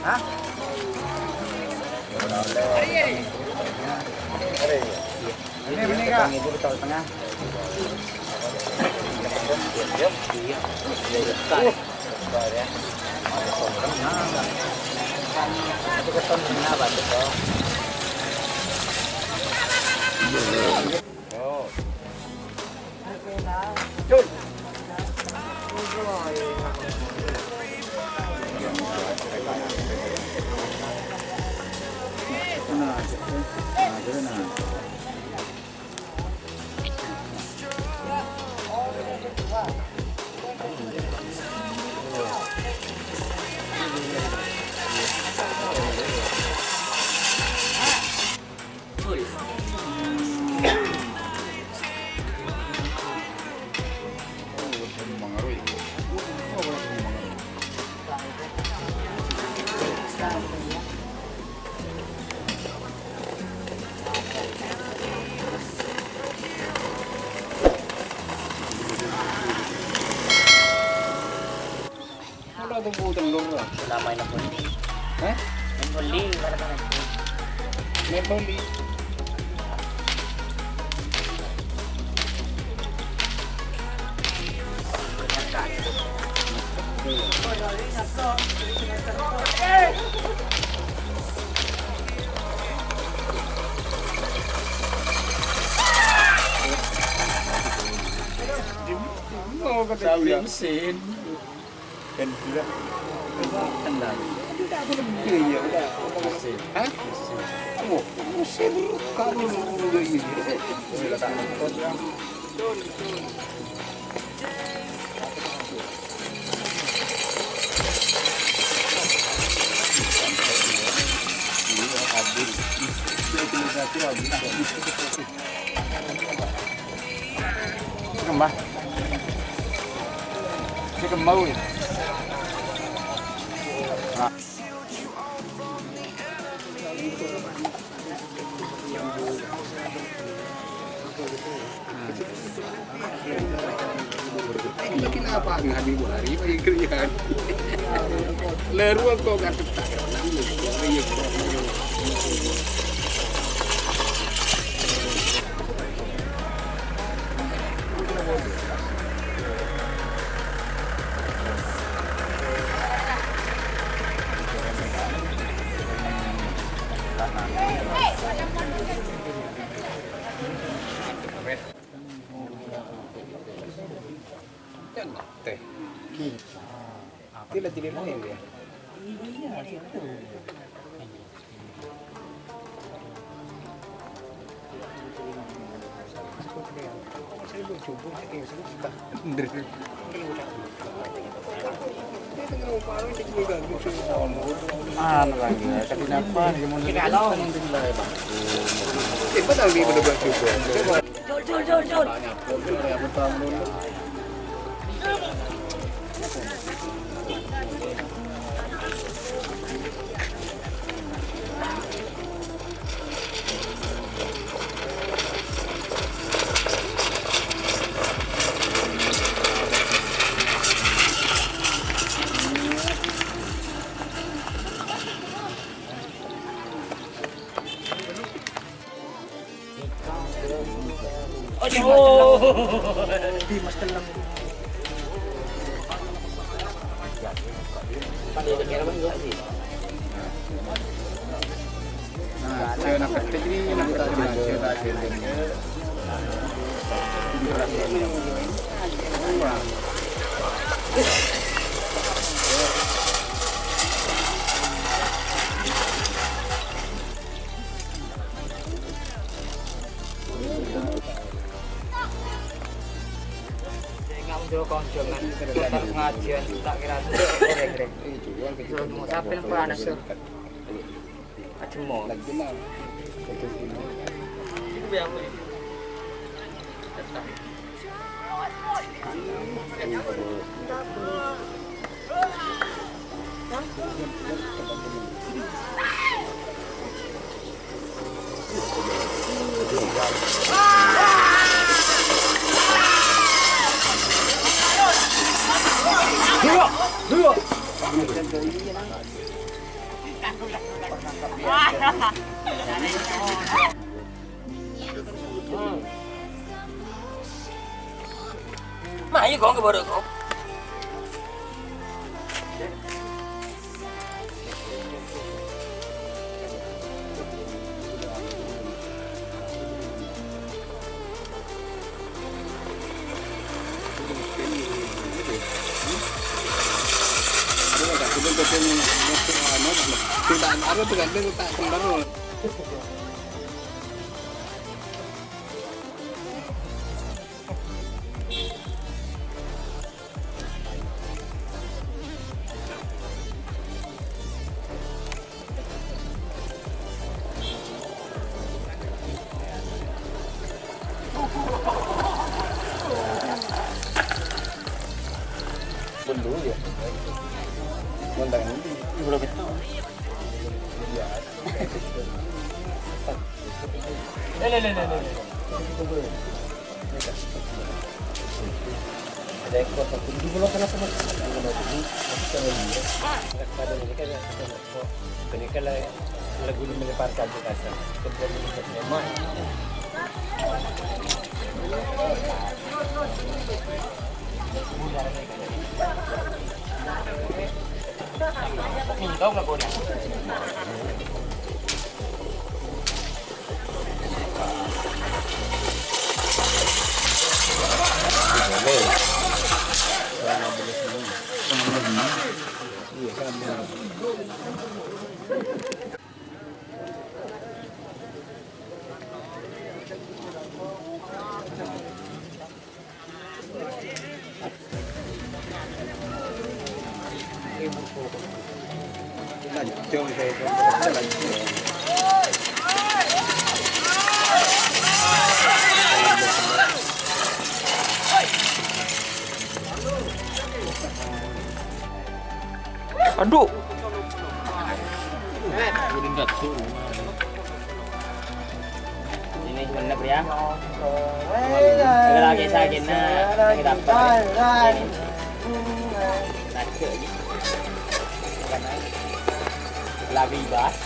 Hah? Ini kak. Ibu betul tengah. Itu keton apa tuh? Oh. Cun. Wala itong butang loro. Lamay na puli. Eh? Ang puli, wala ka na. May puli. Oh, kata bensin. Kan tidak. Kenal. Tidak aku lebih ya udah. Hah? Kamu mesin kamu udah ini. Kembang. Ini kembang ya. Bikin apa nggak di hari bagi kerjaan. Leru kok nggak tetap. Teh. Tidak lain dia. Saya belum coba, saya suka. Lagi, tapi kenapa? Kalau itu tahu dia benar-benar coba. Jol. Oh, di mas telang. Pandai kira bang juga sih. Nah, saya nak ketik ni nak kita cerita konjongan pengajian tak kira itu grek-grek. Mau sampai panas tuh. Acemo. Itu yang Dua. Mày với con cái bờ được không? Tidak ada tergantung tak keluar. Dulu ya. Mondang ini Belum betul. ada ekor satu di bola kana sama dengan ini kita ini pada ini kan ini kan lagu ini meleparkan ke kasar kemudian ini memang Mình đâu là cô này. Lancung saya lancung. Aduh. Ini sebenarnya pria. Lagi sakit nak dapat. Nak ke ni. Lagi bas.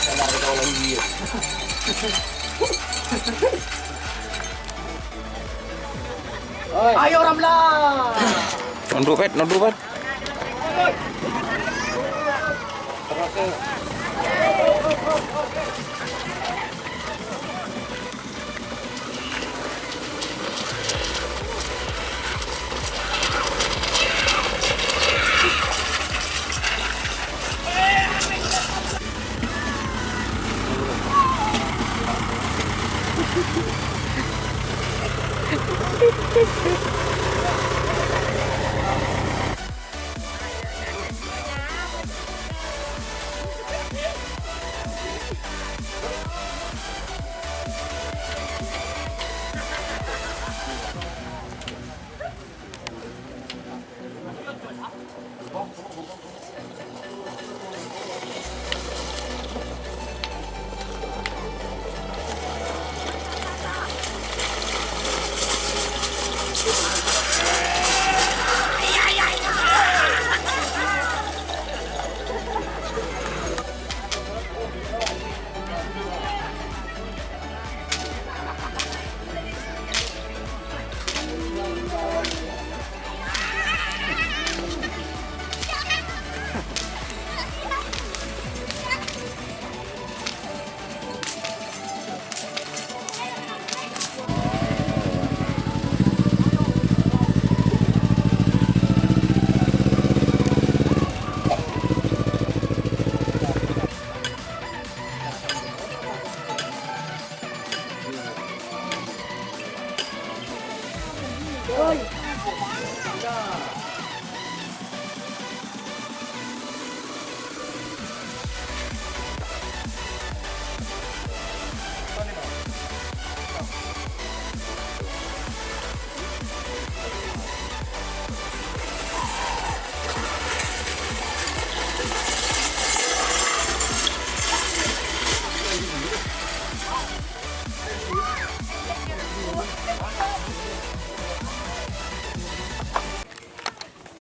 Kalau ada orang dia. Ayo Ramla. Nunduk Pet.